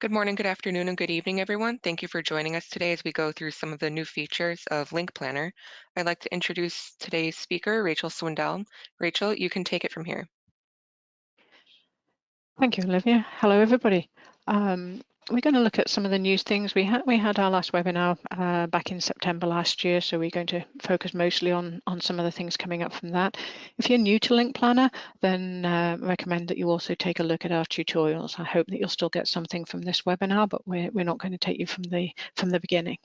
Good morning, good afternoon, and good evening, everyone. Thank you for joining us today as we go through some of the new features of LINKPlanner. I'd like to introduce today's speaker, Rachel Swindell. Rachel, you can take it from here. Thank you, Olivia. Hello, everybody. We're going to look at some of the new things. We had our last webinar back in September last year, so we're going to focus mostly on some of the things coming up from that. If you're new to LINKPlanner, then recommend that you also take a look at our tutorials. I hope that you'll still get something from this webinar, but we're not going to take you from the beginning.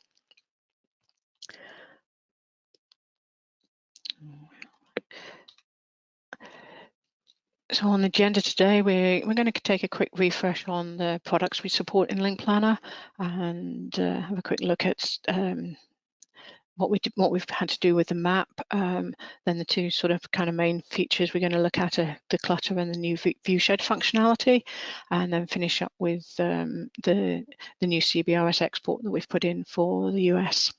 So on the agenda today, we're going to take a quick refresh on the products we support in LINKPlanner and have a quick look at what we've had to do with the map. Then the two sort of kind of main features we're going to look at are the Clutter and the new Viewshed functionality, and then finish up with the new CBRS export that we've put in for the US.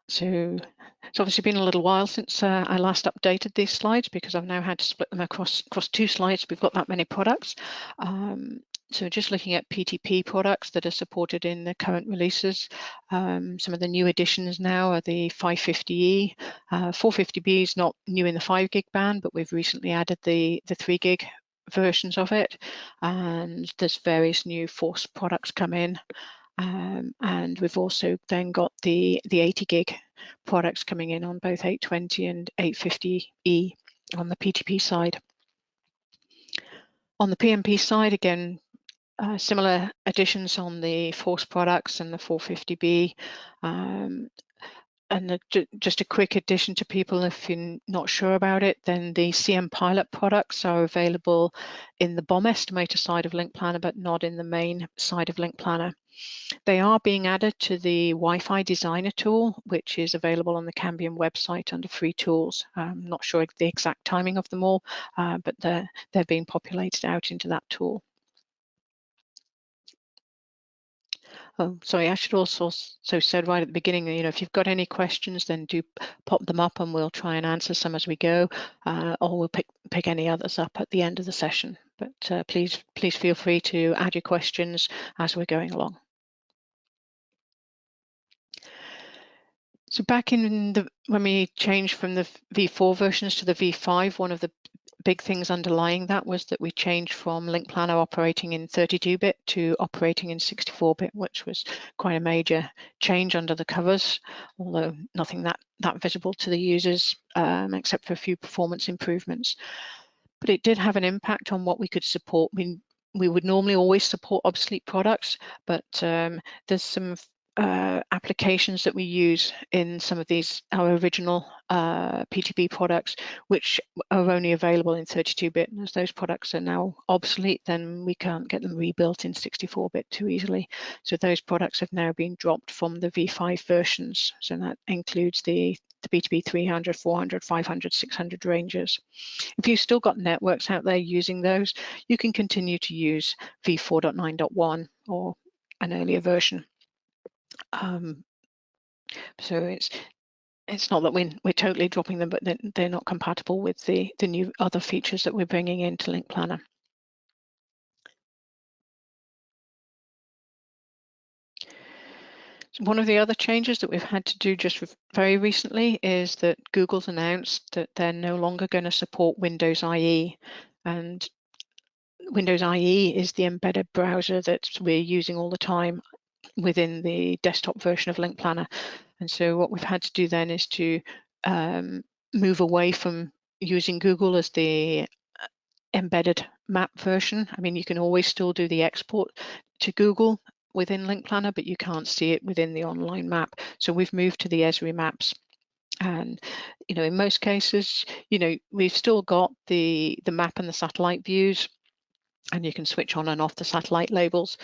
So it's obviously been a little while since I last updated these slides because I've now had to split them across two slides. We've got that many products. So just looking at PTP products that are supported in the current releases, some of the new additions now are the 550E. 450B is not new in the 5 gig band, but we've recently added the 3 gig versions of it, and there's various new Force products come in. And we've also then got the 80 gig products coming in on both 820 and 850E on the PTP side. On the PNP side, again, similar additions on the Force products and the 450B. And just a quick addition to people, if you're not sure about it, then the CM Pilot products are available in the BOM estimator side of LINKPlanner, but not in the main side of LINKPlanner. They are being added to the Wi-Fi Designer tool, which is available on the Cambium website under free tools. I'm not sure the exact timing of them all, but they're being populated out into that tool. Oh, sorry, I should also said right at the beginning, if you've got any questions, then do pop them up and we'll try and answer some as we go, or we'll pick any others up at the end of the session. But please feel free to add your questions as we're going along. So back in when we changed from the V4 versions to the V5, one of the big things underlying that was that we changed from LINKPlanner operating in 32-bit to operating in 64-bit, which was quite a major change under the covers, although nothing that visible to the users except for a few performance improvements. But it did have an impact on what we could support. We would normally always support obsolete products, but there's some applications that we use in some of these, our original PTP products, which are only available in 32-bit. And as those products are now obsolete, then we can't get them rebuilt in 64-bit too easily. So those products have now been dropped from the V5 versions. So that includes the PTP 300, 400, 500, 600 ranges. If you've still got networks out there using those, you can continue to use v4.9.1 or an earlier version. So it's not that we're totally dropping them, but they're not compatible with the new other features that we're bringing into LINKPlanner. So one of the other changes that we've had to do just very recently is that Google's announced that they're no longer going to support Windows IE, and Windows IE is the embedded browser that we're using all the time within the desktop version of LINKPlanner. And so what we've had to do then is to move away from using Google as the embedded map version. I mean, you can always still do the export to Google within LINKPlanner, but you can't see it within the online map. So we've moved to the Esri maps. And in most cases, we've still got the map and the satellite views, and you can switch on and off the satellite labels.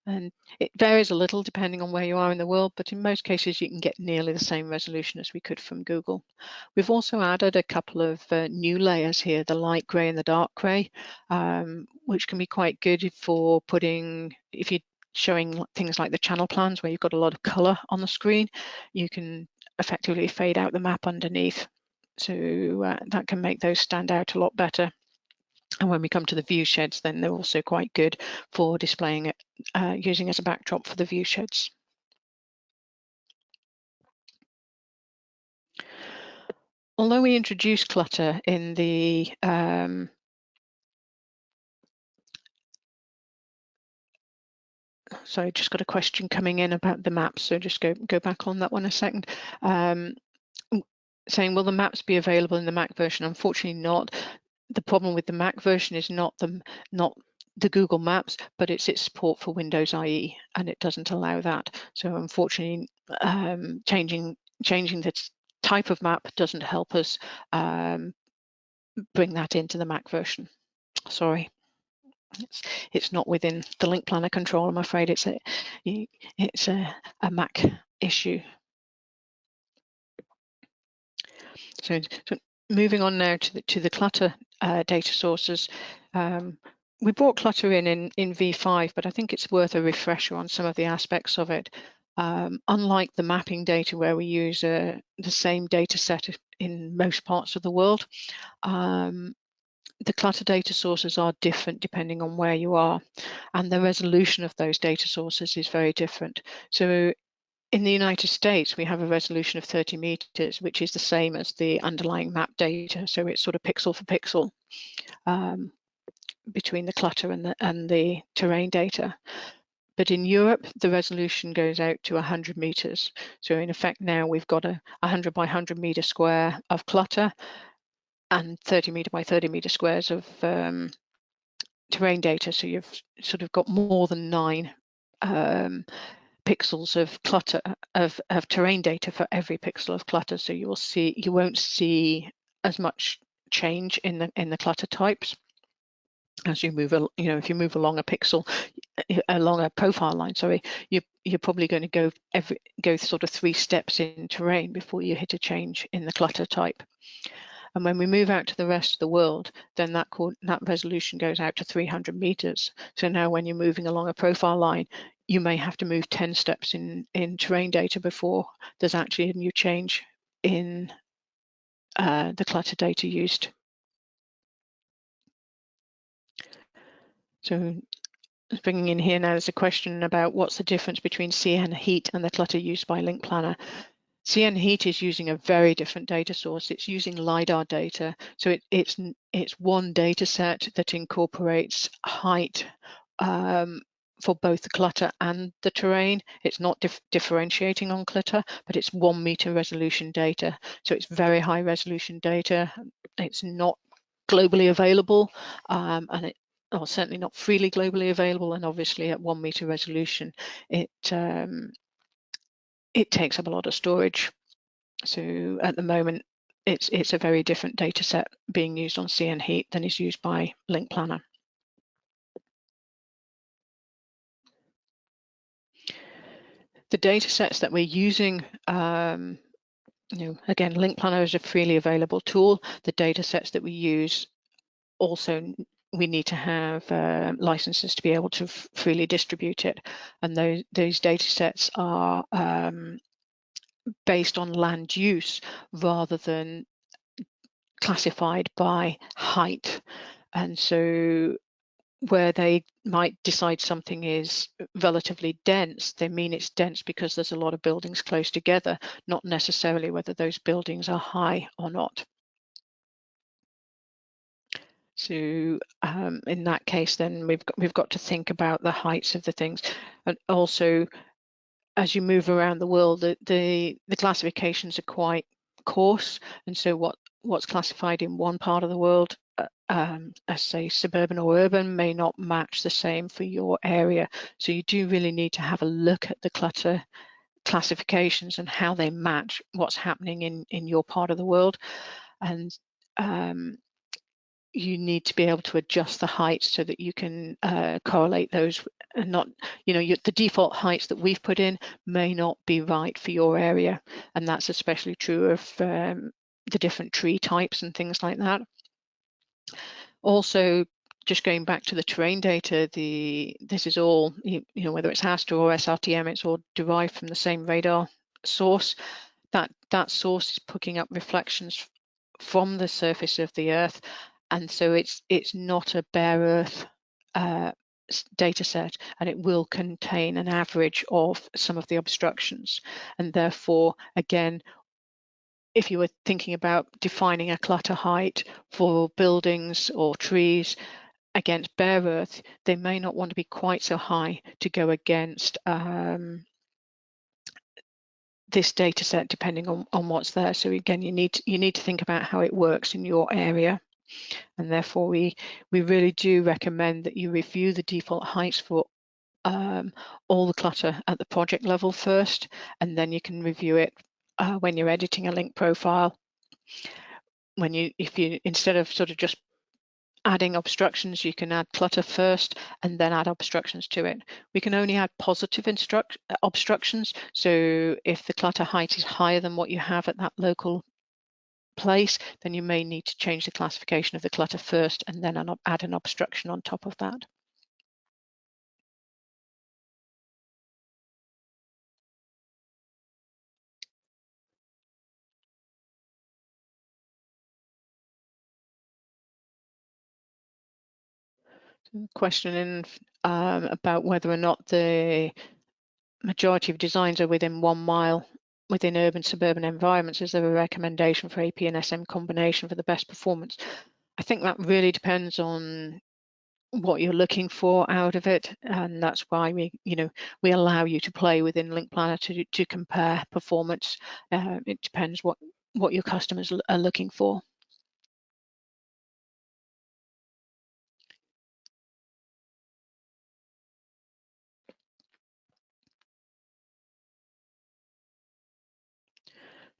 And it varies a little depending on where you are in the world, but in most cases you can get nearly the same resolution as we could from Google. We've also added a couple of new layers here, the light grey and the dark grey, which can be quite good for if you're showing things like the channel plans where you've got a lot of colour on the screen, you can effectively fade out the map underneath. So that can make those stand out a lot better. And when we come to the view sheds, then they're also quite good for displaying it, using as a backdrop for the view sheds. Although we introduced Clutter in the sorry, just got a question coming in about the maps, so just go back on that one a second. Saying, will the maps be available in the Mac version? Unfortunately not. The problem with the Mac version is not the Google Maps, but it's its support for Windows IE, and it doesn't allow that. So unfortunately, changing the type of map doesn't help us bring that into the Mac version. Sorry. It's not within the LINKPlanner control. I'm afraid it's a Mac issue. So moving on now to the Clutter data sources. We brought Clutter in V5, but I think it's worth a refresher on some of the aspects of it. Unlike the mapping data where we use the same data set in most parts of the world, the Clutter data sources are different depending on where you are, and the resolution of those data sources is very different. So in the United States, we have a resolution of 30 meters, which is the same as the underlying map data. So it's sort of pixel for pixel between the Clutter and the terrain data. But in Europe, the resolution goes out to 100 meters. So in effect, now we've got a 100 by 100 meter square of Clutter and 30 meter by 30 meter squares of terrain data. So you've sort of got more than 9 pixels of clutter of terrain data for every pixel of clutter. So you won't see as much change in the clutter types as you move. If you move along a pixel, along a profile line, sorry, you're probably going to go sort of 3 steps in terrain before you hit a change in the clutter type. And when we move out to the rest of the world, then that resolution goes out to 300 meters. So now when you're moving along a profile line, you may have to move 10 steps in terrain data before there's actually a new change in the clutter data used. So bringing in here now, there's a question about what's the difference between cnHeat and the clutter used by LINKPlanner. cnHeat is using a very different data source. It's using LiDAR data. So it's one data set that incorporates height for both the clutter and the terrain. It's not differentiating on clutter, but it's 1 meter resolution data. So it's very high resolution data. It's not globally available, or certainly not freely globally available. And obviously at 1 meter resolution, it takes up a lot of storage. So at the moment, it's a very different data set being used on cnHeat than is used by LINKPlanner. The data sets that we're using, again, LINKPlanner is a freely available tool. The data sets that we use also, we need to have licenses to be able to freely distribute it. And those data sets are based on land use rather than classified by height. And so where they might decide something is relatively dense, they mean it's dense because there's a lot of buildings close together, not necessarily whether those buildings are high or not. So in that case, then we've got to think about the heights of the things. And also, as you move around the world, the classifications are quite coarse, and so what's classified in one part of the world as say suburban or urban may not match the same for your area. So you do really need to have a look at the clutter classifications and how they match what's happening in your part of the world. And you need to be able to adjust the heights so that you can correlate those, and not, the default heights that we've put in may not be right for your area. And that's especially true of the different tree types and things like that. Also, just going back to the terrain data, this is all, whether it's Astro or SRTM, it's all derived from the same radar source. That source is picking up reflections from the surface of the Earth, and so it's not a bare earth data set, and it will contain an average of some of the obstructions. And therefore, again, if you were thinking about defining a clutter height for buildings or trees against bare earth, they may not want to be quite so high to go against this data set, depending on what's there. So again, you need to think about how it works in your area. And therefore, we really do recommend that you review the default heights for all the clutter at the project level first, and then you can review it when you're editing a link profile. If you instead of sort of just adding obstructions, you can add clutter first and then add obstructions to it. We can only add positive obstructions. So if the clutter height is higher than what you have at that local place, then you may need to change the classification of the clutter first and then add an obstruction on top of that. Questioning about whether or not the majority of designs are within 1 mile within urban suburban environments. Is there a recommendation for AP and SM combination for the best performance? I think that really depends on what you're looking for out of it, and that's why we allow you to play within LINKPlanner to compare performance. It depends what your customers are looking for.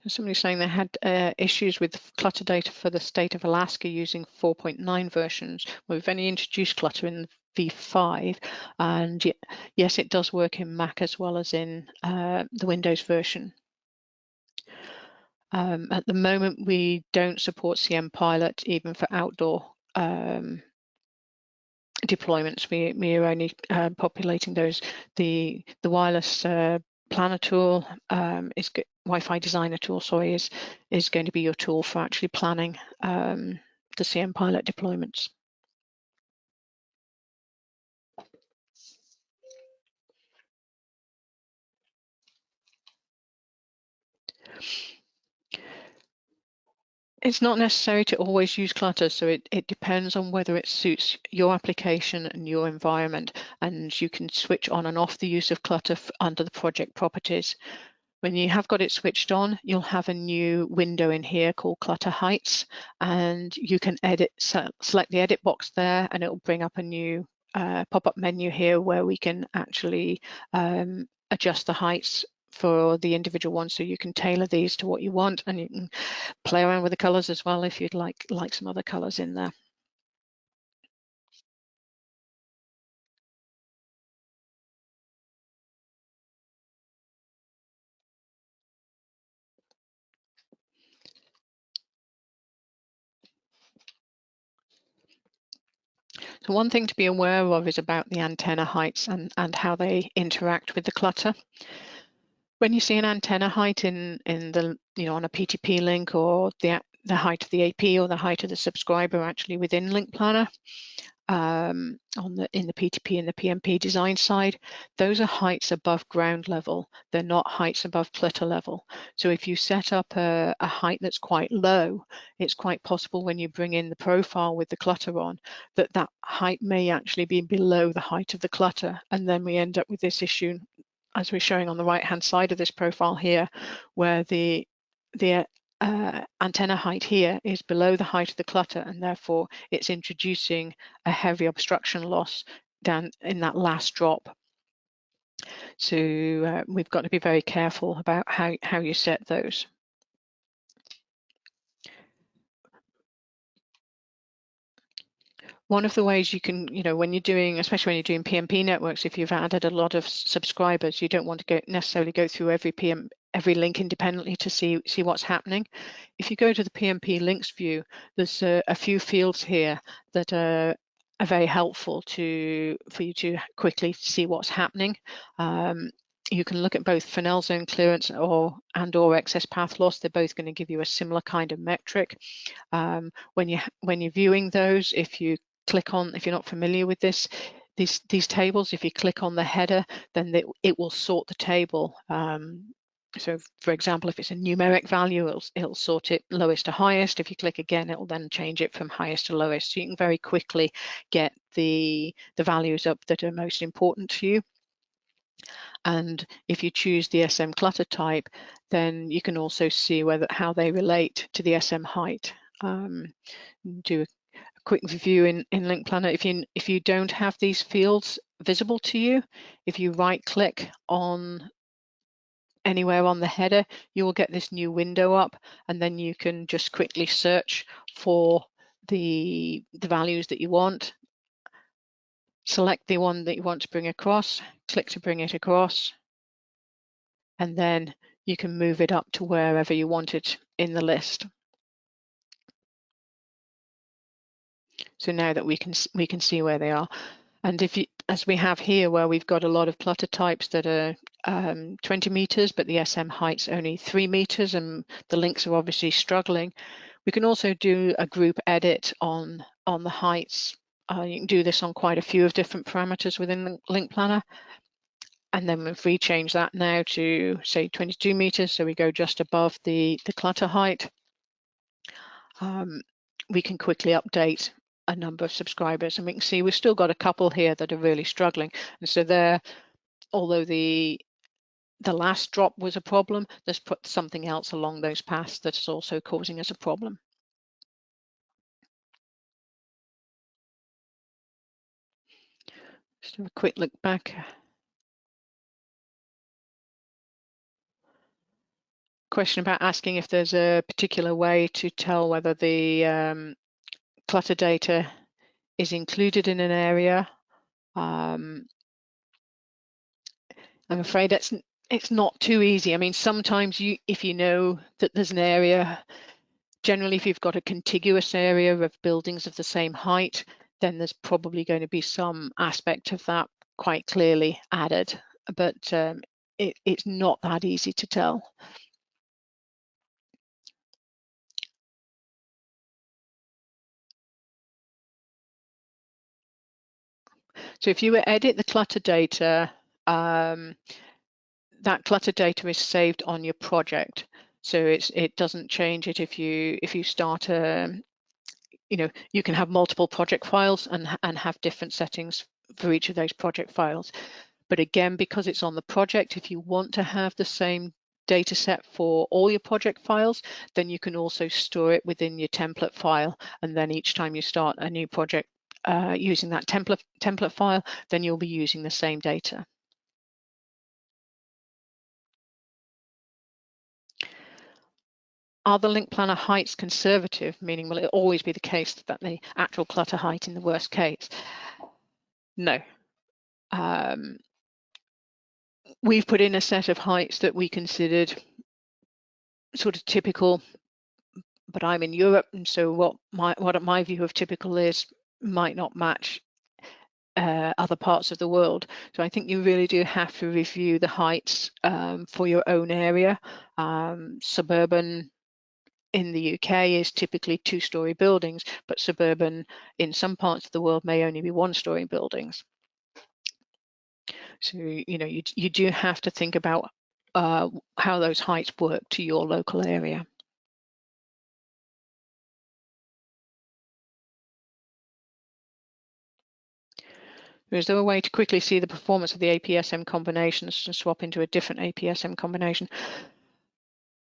Somebody's saying they had issues with clutter data for the state of Alaska using 4.9 versions. We've only introduced clutter in V5, and yes, it does work in Mac as well as in the Windows version. At the moment, we don't support cnPilot even for outdoor deployments. We are only populating those. The wireless planner tool Wi-Fi designer tool, sorry, is going to be your tool for actually planning the cnPilot deployments. It's not necessary to always use clutter, so it depends on whether it suits your application and your environment, and you can switch on and off the use of clutter under the project properties. When you have got it switched on, you'll have a new window in here called Clutter Heights, and you can select the edit box there, and it will bring up a new pop-up menu here where we can actually adjust the heights for the individual ones, so you can tailor these to what you want, and you can play around with the colors as well if you'd like some other colors in there. So one thing to be aware of is about the antenna heights and how they interact with the clutter. When you see an antenna height in the on a PTP link, or the height of the AP or the height of the subscriber actually within LINKPlanner, in the PTP and the PNP design side, those are heights above ground level. They're not heights above clutter level. So if you set up a height that's quite low, it's quite possible when you bring in the profile with the clutter on that height may actually be below the height of the clutter, and then we end up with this issue as we're showing on the right hand side of this profile here, where the antenna height here is below the height of the clutter, and therefore it's introducing a heavy obstruction loss down in that last drop. So we've got to be very careful about how you set those. One of the ways you can, when you're doing, especially when you're doing PNP networks, if you've added a lot of subscribers, you don't want to necessarily go through every link independently to see what's happening. If you go to the PNP Links View, there's a few fields here that are very helpful for you to quickly see what's happening. you can look at both Fresnel zone clearance or excess path loss. They're both going to give you a similar kind of metric. When you're viewing those, if you click on, if you're not familiar with these tables, if you click on the header, then it will sort the table. So for example, if it's a numeric value, it'll sort it lowest to highest. If you click again, it will then change it from highest to lowest. So you can very quickly get the values up that are most important to you. And if you choose the SM clutter type, then you can also see how they relate to the SM height. Do a quick review in LINKPlanner. If you don't have these fields visible to you, if you right click on anywhere on the header, you will get this new window up, and then you can just quickly search for the values that you want. Select the one that you want to bring across, click to bring it across, and then you can move it up to wherever you want it in the list. So now that we can see where they are. And as we have here, where we've got a lot of clutter types that are 20 meters, but the SM height's only 3 meters, and the links are obviously struggling, we can also do a group edit on the heights. You can do this on quite a few of different parameters within the LINKPlanner. And then if we change that now to say 22 meters, so we go just above the clutter height, we can quickly update a number of subscribers, and we can see we've still got a couple here that are really struggling. And so there, although the last drop was a problem, there's put something else along those paths that's also causing us a problem. Just have a quick look back. Question about asking if there's a particular way to tell whether the clutter data is included in an area. I'm afraid it's not too easy. I mean, sometimes if you know that there's an area, generally if you've got a contiguous area of buildings of the same height, then there's probably going to be some aspect of that quite clearly added, but it's not that easy to tell. So if you edit the clutter data, that clutter data is saved on your project. So it doesn't change it if you start you can have multiple project files and have different settings for each of those project files. But again, because it's on the project, if you want to have the same data set for all your project files, then you can also store it within your template file. And then each time you start a new project using that template file, then you'll be using the same data. Are the LINKPlanner heights conservative? Meaning, will it always be the case that the actual clutter height in the worst case? No. We've put in a set of heights that we considered sort of typical, but I'm in Europe, and so what my view of typical is might not match other parts of the world. So I think you really do have to review the heights for your own area. Suburban in the UK is typically 2-story buildings, but suburban in some parts of the world may only be 1-story buildings. So you do have to think about how those heights work to your local area. Is there a way to quickly see the performance of the APSM combinations and swap into a different APSM combination?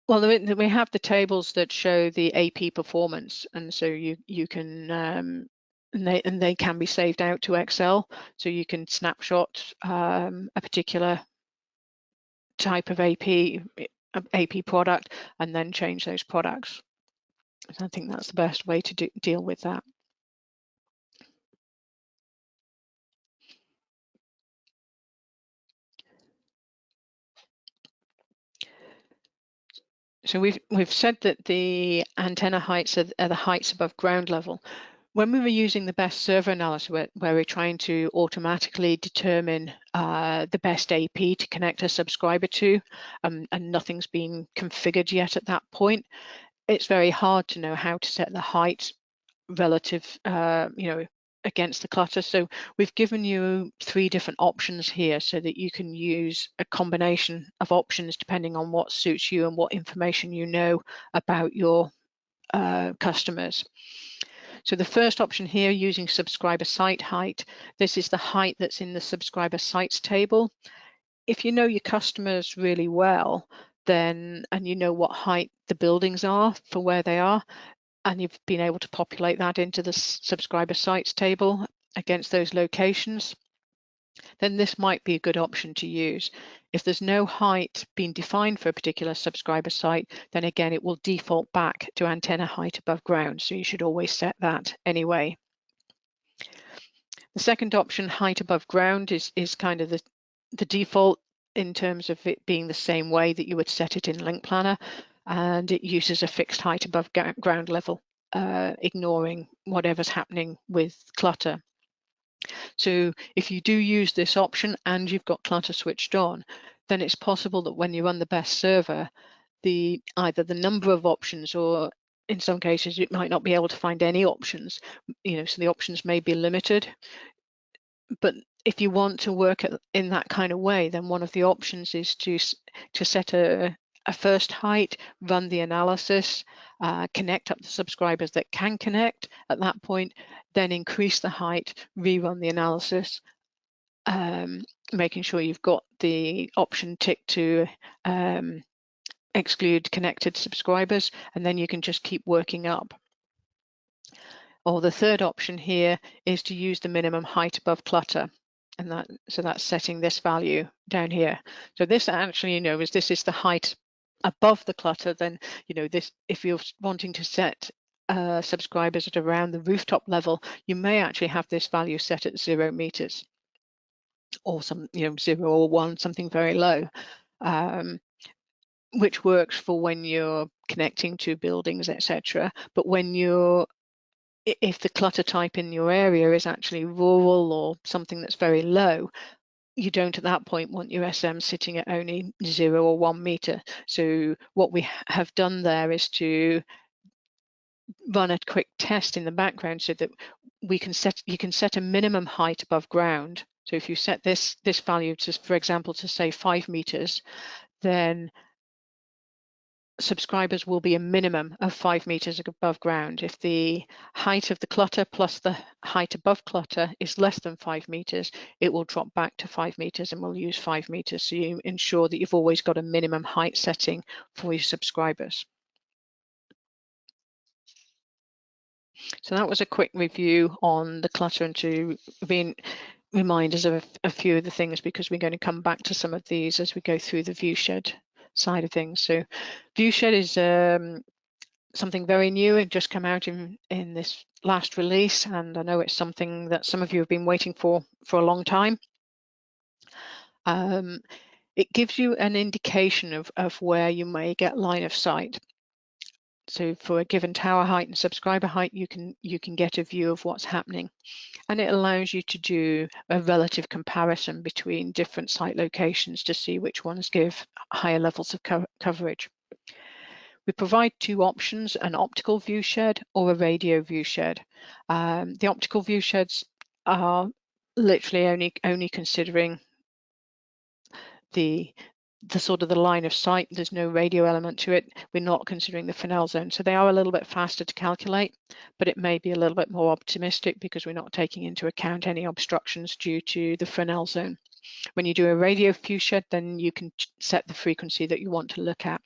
Well, we have the tables that show the AP performance, and so you can and they can be saved out to Excel, so you can snapshot a particular type of AP product and then change those products. So I think that's the best way to deal with that. So we've said that the antenna heights are the heights above ground level. When we were using the best server analysis, where we're trying to automatically determine the best AP to connect a subscriber to, and nothing's been configured yet at that point, it's very hard to know how to set the height relative, against the clutter. So we've given you 3 different options here so that you can use a combination of options depending on what suits you and what information you know about your customers. So the first option here, using subscriber site height, this is the height that's in the subscriber sites table. If you know your customers really well, then, and you know what height the buildings are for where they are, and you've been able to populate that into the subscriber sites table against those locations, then this might be a good option to use. If there's no height being defined for a particular subscriber site, then again, it will default back to antenna height above ground. So you should always set that anyway. The second option, height above ground, is kind of the default in terms of it being the same way that you would set it in LINKPlanner, and it uses a fixed height above ground level, ignoring whatever's happening with Clutter. So if you do use this option and you've got Clutter switched on, then it's possible that when you run the best server, either the number of options, or in some cases it might not be able to find any options, so the options may be limited. But if you want to work in that kind of way, then one of the options is to set a first height, run the analysis, connect up the subscribers that can connect at that point, then increase the height, rerun the analysis, making sure you've got the option ticked to exclude connected subscribers, and then you can just keep working up. Or the third option here is to use the minimum height above clutter. And that's setting this value down here. So this actually, as this is the height above the clutter, then, this, if you're wanting to set subscribers at around the rooftop level, you may actually have this value set at 0 meters, or 0 or 1, something very low, which works for when you're connecting to buildings, etc. But if the clutter type in your area is actually rural or something that's very low, you don't at that point want your SM sitting at only 0 or 1 meter. So what we have done there is to run a quick test in the background so that you can set a minimum height above ground. So if you set this value to, for example, to say 5 meters, then subscribers will be a minimum of 5 meters above ground. If the height of the clutter plus the height above clutter is less than 5 meters, it will drop back to 5 meters and we'll use 5 meters. So you ensure that you've always got a minimum height setting for your subscribers. So that was a quick review on the clutter, and to remind us of a few of the things, because we're going to come back to some of these as we go through the Viewshed side of things. So Viewshed is something very new. It just come out in this last release, and I know it's something that some of you have been waiting for a long time. It gives you an indication of where you may get line of sight. So for a given tower height and subscriber height, you can get a view of what's happening, and it allows you to do a relative comparison between different site locations to see which ones give higher levels of coverage. We provide 2 options, an optical viewshed or a radio viewshed. The optical viewsheds are literally only considering the sort of the line of sight. There's no radio element to it. We're not considering the Fresnel zone. So they are a little bit faster to calculate, but it may be a little bit more optimistic because we're not taking into account any obstructions due to the Fresnel zone. When you do a radio viewshed, then you can set the frequency that you want to look at.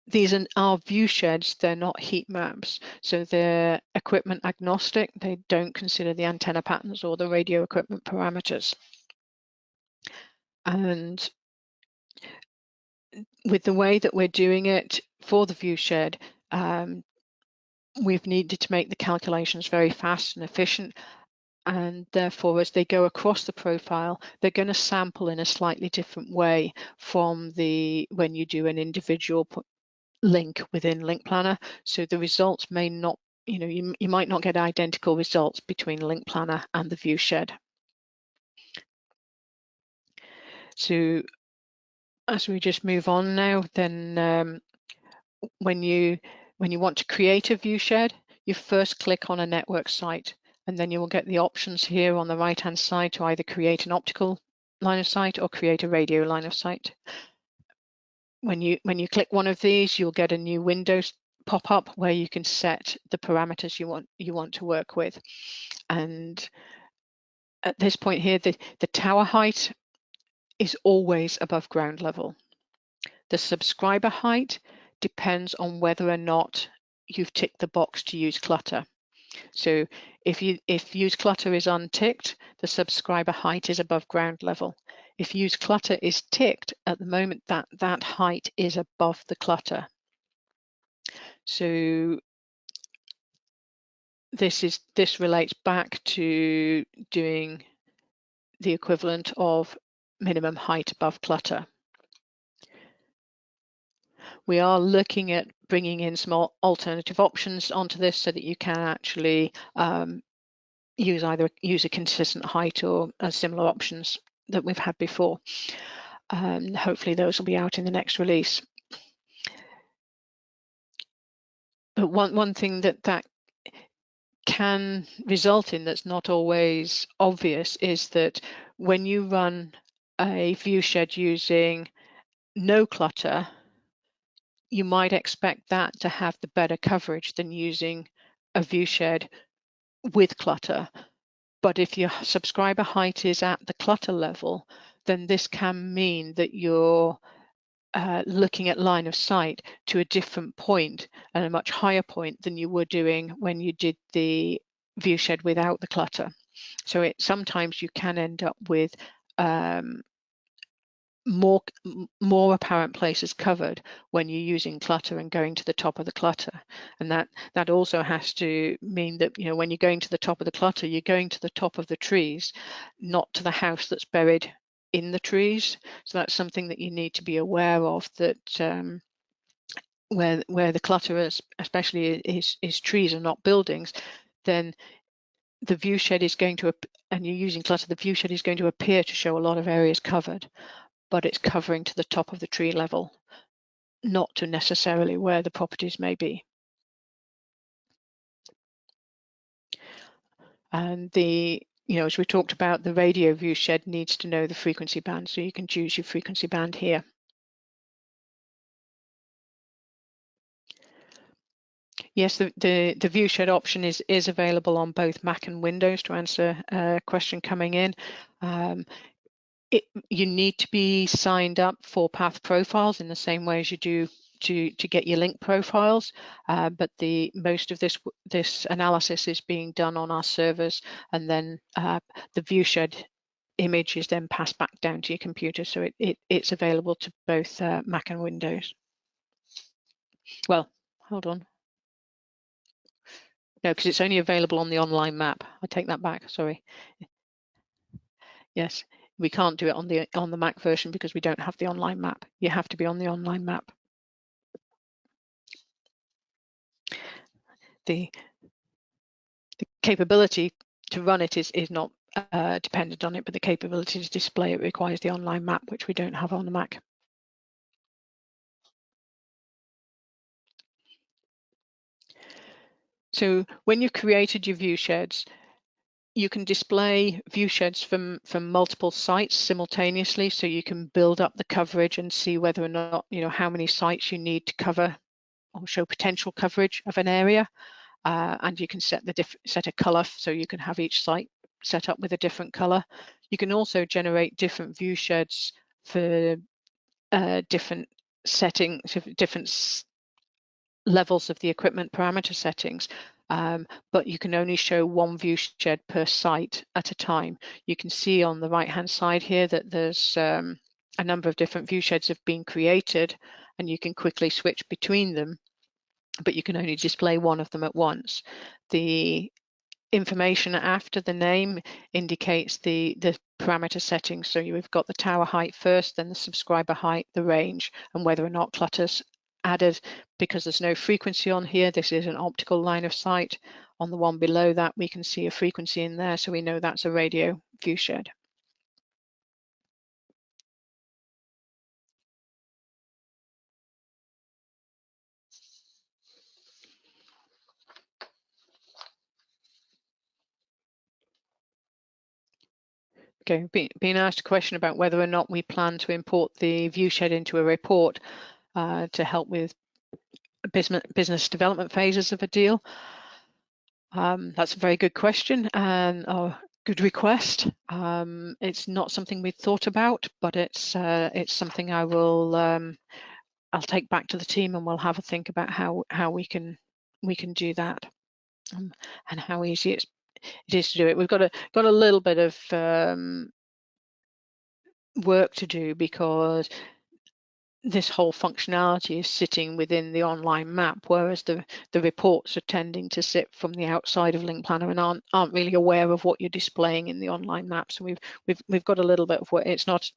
These are viewsheds, they're not heat maps. So they're equipment agnostic. They don't consider the antenna patterns or the radio equipment parameters. And with the way that we're doing it for the viewshed, we've needed to make the calculations very fast and efficient. And therefore, as they go across the profile, they're going to sample in a slightly different way from when you do an individual link within LINKPlanner. So the results may not you might not get identical results between LINKPlanner and the Viewshed. So as we just move on now, then when you want to create a Viewshed, you first click on a network site, and then you will get the options here on the right hand side to either create an optical line of sight or create a radio line of sight. When you click one of these, you'll get a new window pop up where you can set the parameters you want to work with. And at this point here, the tower height is always above ground level. The subscriber height depends on whether or not you've ticked the box to use Clutter. So if use Clutter is unticked, the subscriber height is above ground level. If use Clutter is ticked, at the moment that height is above the clutter. So this relates back to doing the equivalent of minimum height above clutter. We are looking at bringing in some alternative options onto this so that you can actually use a consistent height or similar options that we've had before. Hopefully those will be out in the next release. But one thing that can result in that's not always obvious is that when you run a Viewshed using no clutter, you might expect that to have the better coverage than using a Viewshed with clutter. But if your subscriber height is at the clutter level, then this can mean that you're looking at line of sight to a different point and a much higher point than you were doing when you did the Viewshed without the clutter. So sometimes you can end up with more apparent places covered when you're using clutter and going to the top of the clutter. And that also has to mean that, when you're going to the top of the clutter, you're going to the top of the trees, not to the house that's buried in the trees. So that's something that you need to be aware of, that where the clutter is, especially is trees and not buildings, then the Viewshed is going to, and you're using clutter, the Viewshed is going to appear to show a lot of areas covered, but it's covering to the top of the tree level, not to necessarily where the properties may be. And as we talked about, the radio Viewshed needs to know the frequency band, so you can choose your frequency band here. Yes, the Viewshed option is available on both Mac and Windows, to answer a question coming in. You need to be signed up for path profiles in the same way as you do to get your link profiles, but most of this analysis is being done on our servers, and then the Viewshed image is then passed back down to your computer, so it's available to both Mac and Windows. Well, hold on. No, because it's only available on the online map. I take that back, sorry. Yes, we can't do it on the Mac version because we don't have the online map. You have to be on the online map. The capability to run it is not dependent on it, but the capability to display it requires the online map, which we don't have on the Mac. So when you've created your Viewsheds, you can display Viewsheds from multiple sites simultaneously, so you can build up the coverage and see whether or not, how many sites you need to cover or show potential coverage of an area. And you can set a color, so you can have each site set up with a different color. You can also generate different Viewsheds for different settings, different levels of the equipment parameter settings, but you can only show one Viewshed per site at a time. You can see on the right hand side here that there's a number of different Viewsheds have been created, and you can quickly switch between them, but you can only display one of them at once. The information after the name indicates the parameter settings. So you've got the tower height first, then the subscriber height, the range, and whether or not clutter's added, because there's no frequency on here, this is an optical line of sight. On the one below that, we can see a frequency in there, so we know that's a radio viewshed. Okay, being asked a question about whether or not we plan to import the viewshed into a report to help with business development phases of a deal. That's a very good question and a good request. It's not something we've thought about, but it's something I'll take back to the team, and we'll have a think about how we can do that, and how easy it is to do it. We've got a little bit of work to do, because this whole functionality is sitting within the online map, whereas the reports are tending to sit from the outside of LINKPlanner and aren't really aware of what you're displaying in the online map. So we've got a little bit of work. It's not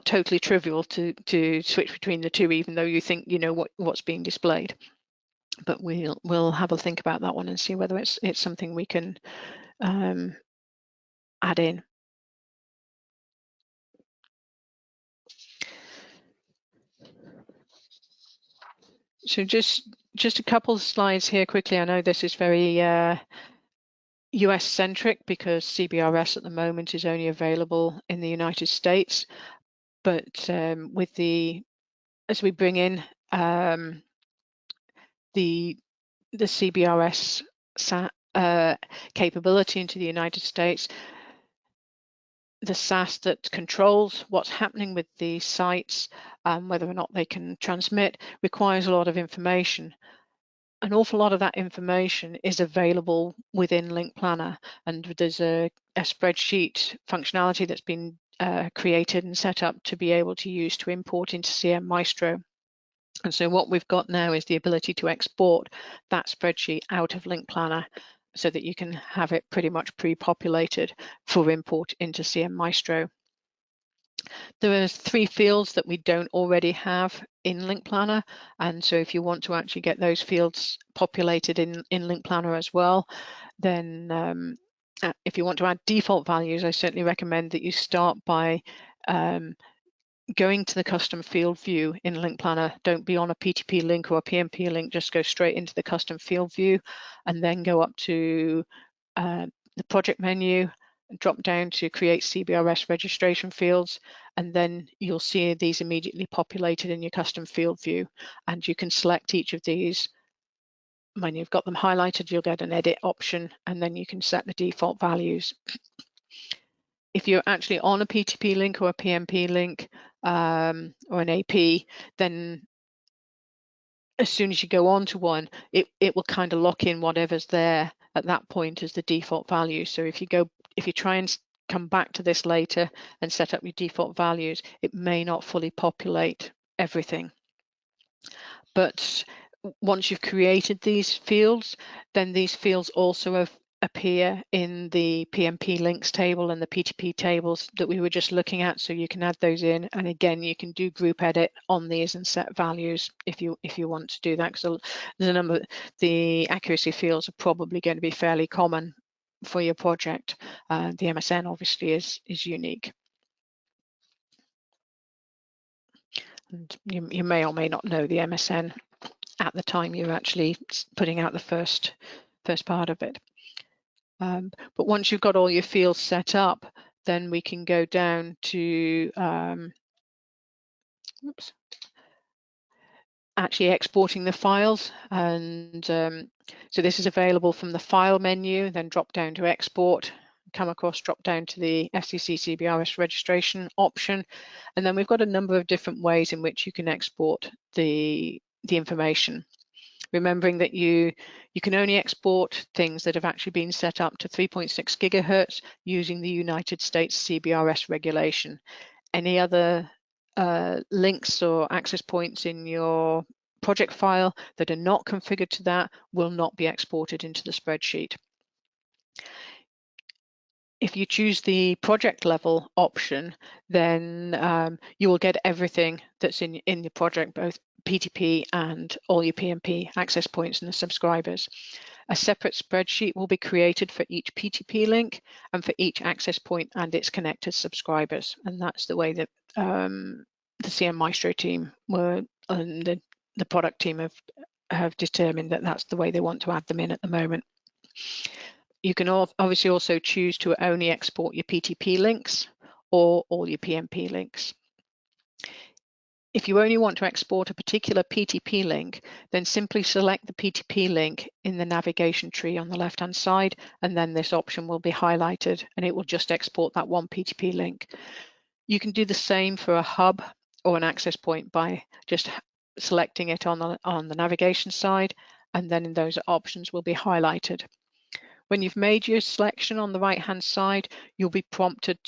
totally trivial to switch between the two, even though you think you know what's being displayed. But we'll have a think about that one and see whether it's something we can add in. So just a couple of slides here quickly. I know this is very US centric, because CBRS at the moment is only available in the United States. But as we bring in the CBRS capability into the United States, the SAS that controls what's happening with the sites, whether or not they can transmit, requires a lot of information. An awful lot of that information is available within LINKPlanner, and there's a spreadsheet functionality that's been created and set up to be able to use to import into cnMaestro. And so what we've got now is the ability to export that spreadsheet out of LINKPlanner, so that you can have it pretty much pre-populated for import into cnMaestro. There are 3 fields that we don't already have in LINKPlanner, and so if you want to actually get those fields populated in LINKPlanner as well, then if you want to add default values, I certainly recommend that you start by going to the custom field view in LINKPlanner. Don't be on a PTP link or a PNP link, just go straight into the custom field view, and then go up to the project menu, drop down to create CBRS registration fields, and then you'll see these immediately populated in your custom field view, and you can select each of these. When you've got them highlighted, you'll get an edit option, and then you can set the default values. If you're actually on a PTP link or a PNP link or an AP, then as soon as you go on to one, it will kind of lock in whatever's there at that point as the default value. So if you try and come back to this later and set up your default values, it may not fully populate everything. But once you've created these fields, then these fields also appear in the PNP links table and the PTP tables that we were just looking at, so you can add those in, and again you can do group edit on these and set values if you want to do that, because there's a number. The accuracy fields are probably going to be fairly common for your project. The MSN obviously is unique, and you may or may not know the MSN at the time you're actually putting out the first part of it. But once you've got all your fields set up, then we can go down to actually exporting the files. And so this is available from the file menu, then drop down to export, come across, drop down to the FCC CBRS registration option. And then we've got a number of different ways in which you can export the information. Remembering that you can only export things that have actually been set up to 3.6 gigahertz using the United States CBRS regulation. Any other links or access points in your project file that are not configured to that will not be exported into the spreadsheet. if you choose the project level option, then you will get everything that's in the project, both PTP and all your PNP access points and the subscribers. A separate spreadsheet will be created for each PTP link and for each access point and its connected subscribers. And that's the way that the cnMaestro team and the product team have determined that that's the way they want to add them in at the moment. You can obviously also choose to only export your PTP links or all your PNP links. If you only want to export a particular PTP link, then simply select the PTP link in the navigation tree on the left-hand side, and then this option will be highlighted and it will just export that one PTP link. You can do the same for a hub or an access point by just selecting it on the navigation side, and then those options will be highlighted. When you've made your selection on the right-hand side, you'll be prompted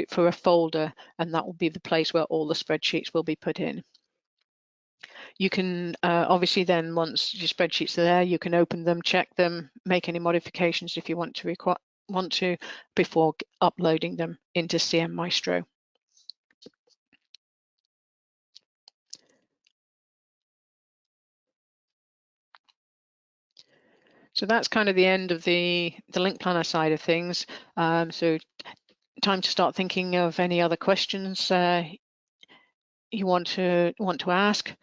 for a folder, and that will be the place where all the spreadsheets will be put in. You can obviously then, once your spreadsheets are there, you can open them, check them, make any modifications if you want to before uploading them into cnMaestro. So that's kind of the end of the link planner side of things. So time to start thinking of any other questions you want to ask.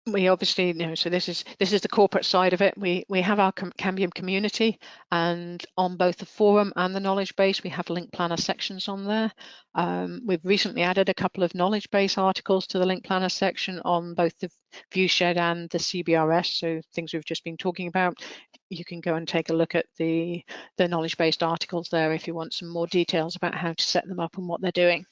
We obviously so this is the corporate side of it. We have our Cambium community, and on both the forum and the knowledge base we have link planner sections on there. We've recently added a couple of knowledge base articles to the link planner section on both the Viewshed and the CBRS, so things we've just been talking about. You can go and take a look at the knowledge based articles there if you want some more details about how to set them up and what they're doing.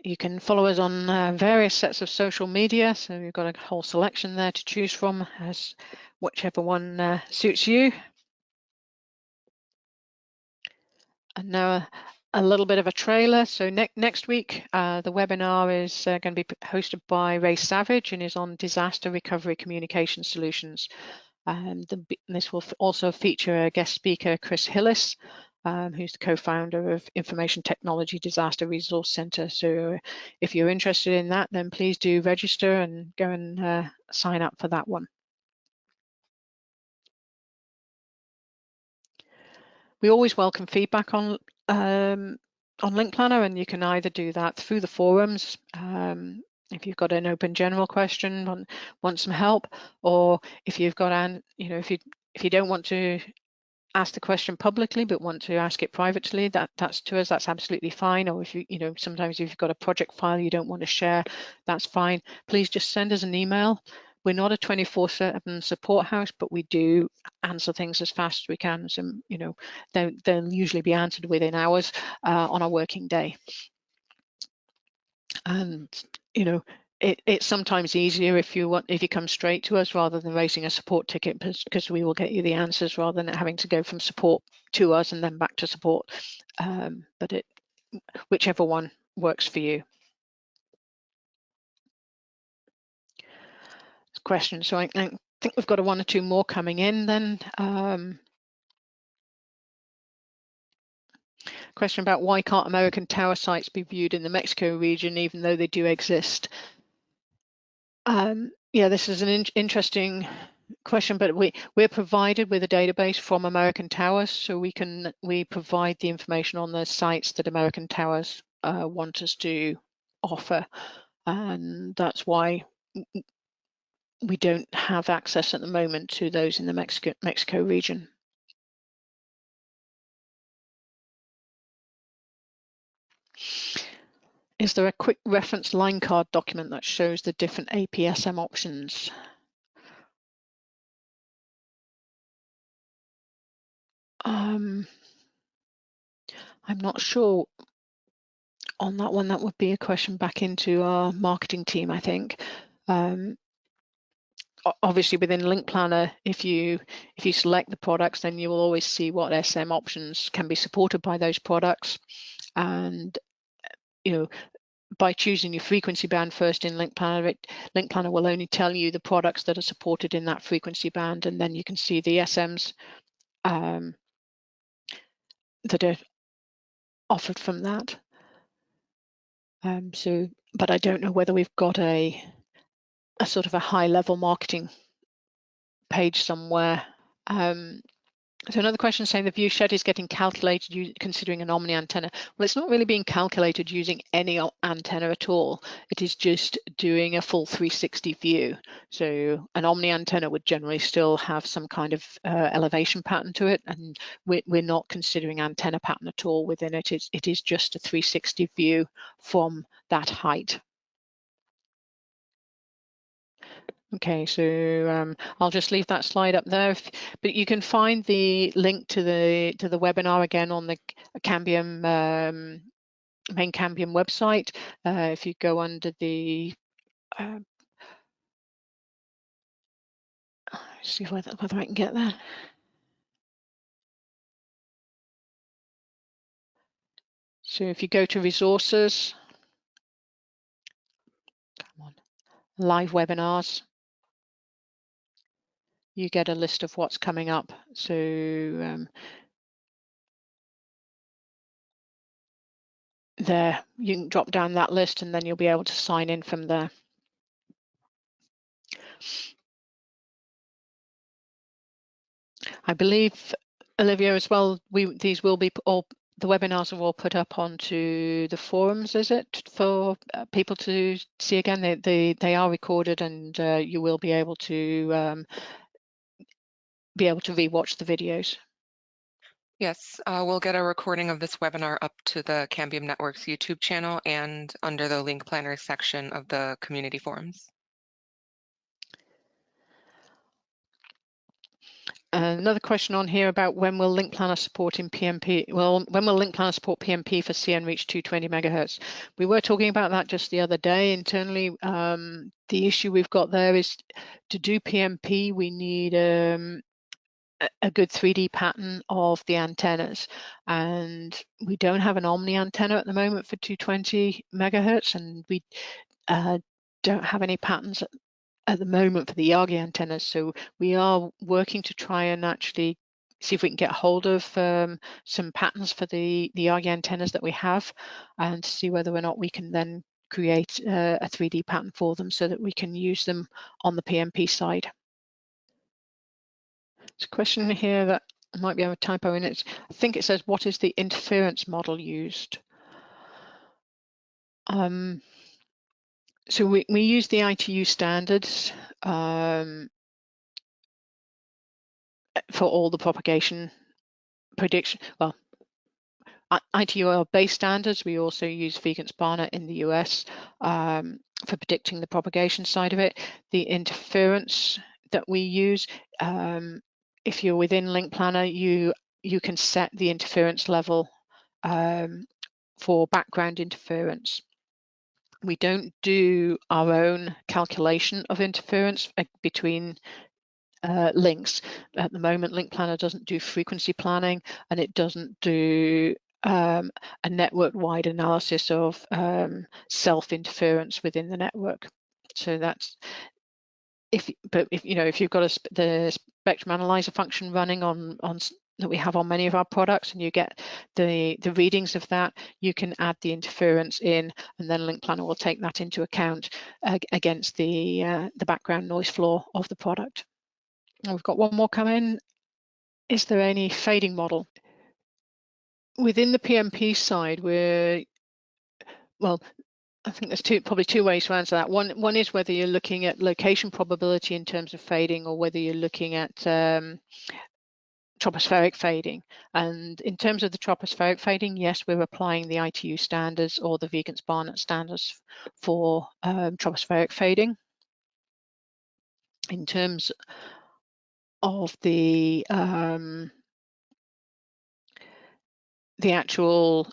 You can follow us on various sets of social media, so you've got a whole selection there to choose from, as whichever one suits you. And now a little bit of a trailer. So next week, the webinar is going to be hosted by Ray Savage and is on disaster recovery communication solutions. This will also feature a guest speaker, Chris Hillis, who's the co-founder of Information Technology Disaster Resource Center. So if you're interested in that, then please do register and go and sign up for that one. We always welcome feedback on Link Planner, and you can either do that through the forums, if you've got an open general question, want some help, or if you've got if you don't want to ask the question publicly but want to ask it privately, that's to us, that's absolutely fine. Or if sometimes if you've got a project file you don't want to share, that's fine. Please just send us an email. We're not a 24/7 support house, but we do answer things as fast as we can. So they'll usually be answered within hours on a working day. And it's sometimes easier if you come straight to us rather than raising a support ticket, because we will get you the answers rather than having to go from support to us and then back to support. But whichever one works for you. Question. So I think we've got one or two more coming in then. Question about why can't American tower sites be viewed in the Mexico region even though they do exist? Yeah, this is an interesting question, but we're provided with a database from American Towers, so we provide the information on the sites that American Towers want us to offer, and that's why we don't have access at the moment to those in the Mexico region. Is there a quick reference line card document that shows the different APSM options? I'm not sure on that one. That would be a question back into our marketing team, I think. Obviously within Link Planner, if you select the products, then you will always see what SM options can be supported by those products. And by choosing your frequency band first in LINKPlanner, LINKPlanner will only tell you the products that are supported in that frequency band, and then you can see the SMs that are offered from that. But I don't know whether we've got a sort of a high-level marketing page somewhere. So another question saying the Viewshed is getting calculated considering an Omni antenna. Well, it's not really being calculated using any antenna at all. It is just doing a full 360 view. So an Omni antenna would generally still have some kind of elevation pattern to it, and we're not considering antenna pattern at all within it. It is just a 360 view from that height. Okay, so I'll just leave that slide up there, but you can find the link to the webinar again on the Cambium main Cambium website. If you go under the see whether I can get there. So if you go to resources, come on, live webinars, you get a list of what's coming up. So there, you can drop down that list and then you'll be able to sign in from there. I believe, Olivia, as well, these will be all, the webinars are all put up onto the forums, is it, for people to see again? They are recorded, and you will be able to rewatch the videos. Yes, we'll get a recording of this webinar up to the Cambium Network's YouTube channel and under the LINKPlanner section of the community forums. Another question on here about when will LINKPlanner support in PNP? Well, when will LINKPlanner support PNP for cnReach 220 megahertz? We were talking about that just the other day internally. The issue we've got there is to do PNP, we need a good 3D pattern of the antennas, and we don't have an Omni antenna at the moment for 220 megahertz, and we don't have any patterns at the moment for the Yagi antennas. So we are working to try and actually see if we can get hold of some patterns for the Yagi antennas that we have, and see whether or not we can then create a 3D pattern for them so that we can use them on the PNP side. There's a question here that might be a typo in it. I think it says, what is the interference model used? So we use the ITU standards for all the propagation prediction. Well, ITU are base standards. We also use Viewshed in the US for predicting the propagation side of it. The interference that we use, if you're within LINKPlanner, you can set the interference level for background interference. We don't do our own calculation of interference between links. At the moment, LINKPlanner doesn't do frequency planning, and it doesn't do a network-wide analysis of self-interference within the network. So that's if you've got the spectrum analyzer function running on that we have on many of our products, and you get the readings of that, you can add the interference in, and then LINKPlanner will take that into account against the background noise floor of the product. And we've got one more come in. Is there any fading model? Within the PNP side, well, I think there's probably two ways to answer that. One is whether you're looking at location probability in terms of fading, or whether you're looking at tropospheric fading. And in terms of the tropospheric fading, yes, we're applying the ITU standards or the Viewshed standards for tropospheric fading. In terms of the actual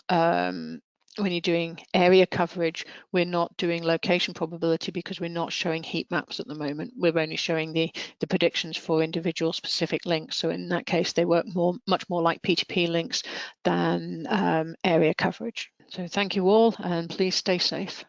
when you're doing area coverage, we're not doing location probability because we're not showing heat maps at the moment. We're only showing the predictions for individual specific links. So in that case, they work much more like PTP links than area coverage. So thank you all, and please stay safe.